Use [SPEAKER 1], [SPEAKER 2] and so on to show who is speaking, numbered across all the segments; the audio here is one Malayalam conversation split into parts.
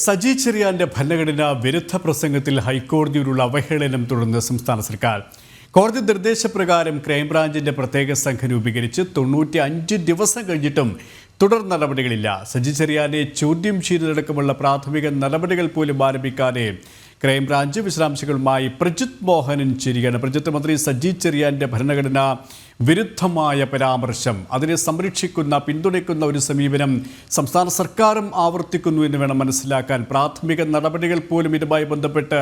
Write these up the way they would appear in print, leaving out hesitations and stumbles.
[SPEAKER 1] സജി ചെറിയാന്റെ ഭരണഘടനാ വിരുദ്ധ പ്രസംഗത്തിൽ ഹൈക്കോടതിയിലുള്ള അവഹേളനം തുടർന്ന് സംസ്ഥാന സർക്കാർ കോടതി നിർദ്ദേശപ്രകാരം ക്രൈംബ്രാഞ്ചിന്റെ പ്രത്യേക സംഘം രൂപീകരിച്ച് 95 ദിവസം കഴിഞ്ഞിട്ടും തുടർ നടപടികളില്ല. സജി ചെറിയാനെ ചോദ്യം ചെയ്തതടക്കമുള്ള പ്രാഥമിക നടപടികൾ പോലും ആരംഭിക്കാതെ ക്രൈംബ്രാഞ്ച്. വിശദാംശങ്ങളുമായി പ്രജിത് മോഹനൻ ചേരുകയാണ്. പ്രജിത്ത്, മന്ത്രി സജി ചെറിയാന്റെ ഭരണഘടനാ വിരുദ്ധമായ പരാമർശം, അതിനെ സംരക്ഷിക്കുന്ന പിന്തുണയ്ക്കുന്ന ഒരു സമീപനം സംസ്ഥാന സർക്കാരും ആവർത്തിക്കുന്നു എന്ന് വേണം മനസ്സിലാക്കാൻ. പ്രാഥമിക നടപടികൾ പോലും ഇതുമായി ബന്ധപ്പെട്ട്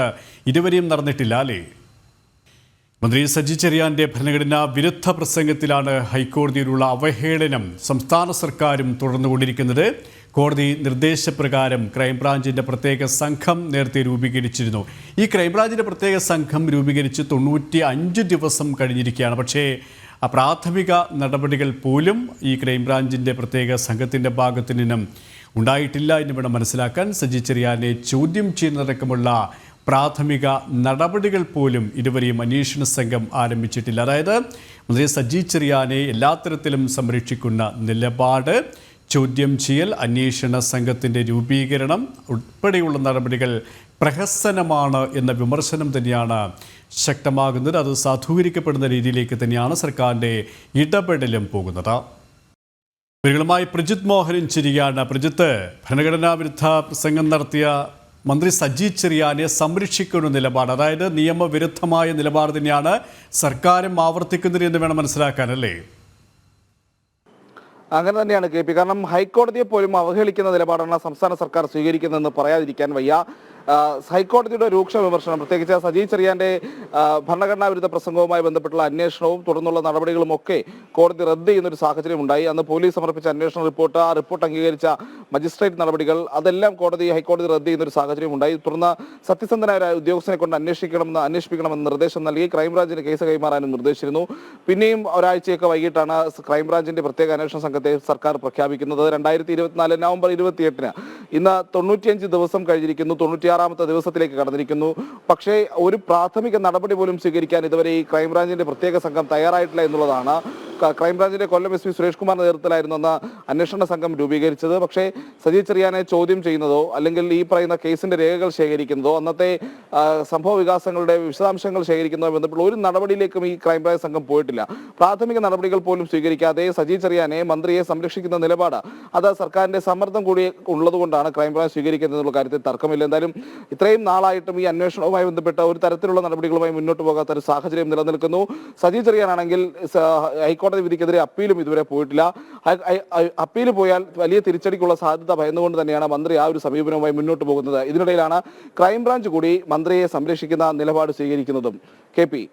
[SPEAKER 1] ഇതുവരെയും നടന്നിട്ടില്ല അല്ലേ? മന്ത്രി സജി ചെറിയാന്റെ ഭരണഘടനാ വിരുദ്ധ പ്രസംഗത്തിലാണ് ഹൈക്കോടതിയിലുള്ള അവഹേളനം സംസ്ഥാന സർക്കാരും തുടർന്നുകൊണ്ടിരിക്കുന്നത്. കോടതി നിർദ്ദേശപ്രകാരം ക്രൈംബ്രാഞ്ചിന്റെ പ്രത്യേക സംഘം നേരത്തെ രൂപീകരിച്ചിരുന്നു. ഈ ക്രൈംബ്രാഞ്ചിന്റെ പ്രത്യേക സംഘം രൂപീകരിച്ച് 95 ദിവസം കഴിഞ്ഞിരിക്കുകയാണ്. പക്ഷേ പ്രാഥമിക നടപടികൾ പോലും ഈ ക്രൈംബ്രാഞ്ചിന്റെ പ്രത്യേക സംഘത്തിന്റെ ഭാഗത്തു നിന്നും ഉണ്ടായിട്ടില്ല എന്ന് വേണം മനസ്സിലാക്കാൻ. സജി ചെറിയാനെ ചോദ്യം ചെയ്യുന്നതടക്കമുള്ള പ്രാഥമിക നടപടികൾ പോലും ഇതുവരെയും അന്വേഷണ സംഘം ആരംഭിച്ചിട്ടില്ല. അതായത് മന്ത്രി സജി ചെറിയാനെ എല്ലാ തരത്തിലും സംരക്ഷിക്കുന്ന നിലപാട്, ചോദ്യം ചെയ്യൽ, അന്വേഷണ സംഘത്തിൻ്റെ രൂപീകരണം ഉൾപ്പെടെയുള്ള നടപടികൾ പ്രഹസനമാണ് എന്ന വിമർശനം തന്നെയാണ് ശക്തമാകുന്നത്. അത് സാധൂകരിക്കപ്പെടുന്ന രീതിയിലേക്ക് തന്നെയാണ് സർക്കാരിൻ്റെ ഇടപെടലും പോകുന്നത്. ഇവരുമായി പ്രജിത് മോഹനൻ ചിരിയാണ്. പ്രജിത്ത്, ഭരണഘടനാ വിരുദ്ധ പ്രസംഗം നടത്തിയ മന്ത്രി സജി ചെറിയാനെ സംരക്ഷിക്കുന്ന നിലപാട്, അതായത് നിയമവിരുദ്ധമായ നിലപാട് തന്നെയാണ് സർക്കാരും ആവർത്തിക്കുന്നത് എന്ന് വേണം മനസ്സിലാക്കാനല്ലേ?
[SPEAKER 2] അങ്ങനെ തന്നെയാണ് കെ പി. കാരണം ഹൈക്കോടതിയെ പോലും അവഹേളിക്കുന്ന നിലപാടാണ് സംസ്ഥാന സർക്കാർ സ്വീകരിക്കുന്നതെന്ന് പറയാതിരിക്കാൻ വയ്യ. ഹൈക്കോടതിയുടെ രൂക്ഷ വിമർശനം, പ്രത്യേകിച്ച് സജി ചെറിയാന്റെ ഭരണഘടനാ വിരുദ്ധ പ്രസംഗവുമായി ബന്ധപ്പെട്ടുള്ള അന്വേഷണവും തുടർന്നുള്ള നടപടികളും ഒക്കെ കോടതി റദ്ദ് ചെയ്യുന്നൊരു സാഹചര്യം ഉണ്ടായി. അന്ന് പോലീസ് സമർപ്പിച്ച അന്വേഷണ റിപ്പോർട്ട്, ആ റിപ്പോർട്ട് അംഗീകരിച്ച മജിസ്ട്രേറ്റ് നടപടികൾ, അതെല്ലാം ഹൈക്കോടതി റദ്ദ് ചെയ്യുന്നൊരു സാഹചര്യം ഉണ്ടായി. തുടർന്ന് സത്യസന്ധനായ ഒരു ഉദ്യോഗസ്ഥനെ കൊണ്ട് അന്വേഷിക്കണമെന്ന് നിർദ്ദേശം നൽകി ക്രൈംബ്രാഞ്ചിന് കേസ് കൈമാറാനും നിർദ്ദേശിച്ചിരുന്നു. പിന്നെയും ഒരാഴ്ചയൊക്കെ വൈകിട്ടാണ് ക്രൈംബ്രാഞ്ചിന്റെ പ്രത്യേക അന്വേഷണ സംഘത്തെ സർക്കാർ പ്രഖ്യാപിക്കുന്നത്. 2024 നവംബർ 28-ന്. ഇന്ന് 95 ദിവസം കഴിഞ്ഞിരിക്കുന്നു, 96ാമത്തെ ദിവസത്തിലേക്ക് കടന്നിരിക്കുന്നു. പക്ഷേ ഒരു പ്രാഥമിക നടപടി പോലും സ്വീകരിക്കാൻ ഇതുവരെ ഈ ക്രൈംബ്രാഞ്ചിന്റെ പ്രത്യേക സംഘം തയ്യാറായിട്ടില്ല എന്നുള്ളതാണ്. ക്രൈംബ്രാഞ്ചിന്റെ കൊല്ലം എസ് പി സുരേഷ് കുമാറിന്റെ നേതൃത്വത്തിലായിരുന്നു അന്ന് അന്വേഷണ സംഘം രൂപീകരിച്ചത്. പക്ഷേ സജി ചെറിയാനെ ചോദ്യം ചെയ്യുന്നതോ അല്ലെങ്കിൽ ഈ പറയുന്ന കേസിന്റെ രേഖകൾ ശേഖരിക്കുന്നതോ അന്നത്തെ സംഭവ വികാസങ്ങളുടെ വിശദാംശങ്ങൾ ശേഖരിക്കുന്നതോ ബന്ധപ്പെട്ട ഒരു നടപടിയിലേക്കും ഈ ക്രൈംബ്രാഞ്ച് സംഘം പോയിട്ടില്ല. പ്രാഥമിക നടപടികൾ പോലും സ്വീകരിക്കാതെ സജി ചെറിയാനെ, മന്ത്രിയെ സംരക്ഷിക്കുന്ന നിലപാട്, അത് സർക്കാരിന്റെ സമ്മർദ്ദം കൂടി ഉള്ളതുകൊണ്ടാണ് ക്രൈംബ്രാഞ്ച് സ്വീകരിക്കുന്നതെന്നുള്ള കാര്യത്തിൽ തർക്കമില്ല. എന്തായാലും ഇത്രയും നാളായിട്ടും ഈ അന്വേഷണവുമായി ബന്ധപ്പെട്ട ഒരു തരത്തിലുള്ള നടപടികളുമായി മുന്നോട്ട് പോകാത്ത ഒരു സാഹചര്യം നിലനിൽക്കുന്നു. സജി ചെറിയാനാണെങ്കിൽ ഹൈക്കോടതി വിധിക്കെതിരെ അപ്പീലും ഇതുവരെ പോയിട്ടില്ല. അപ്പീൽ പോയാൽ വലിയ തിരിച്ചടിക്കുള്ള സാധ്യത ഭയന്നുകൊണ്ട് തന്നെയാണ് മന്ത്രി ആ ഒരു സമീപനവുമായി മുന്നോട്ട് പോകുന്നത്. ഇതിനിടയിലാണ് ക്രൈംബ്രാഞ്ച് കൂടി മന്ത്രിയെ സംരക്ഷിക്കുന്ന നിലപാട് സ്വീകരിക്കുന്നതും. K P.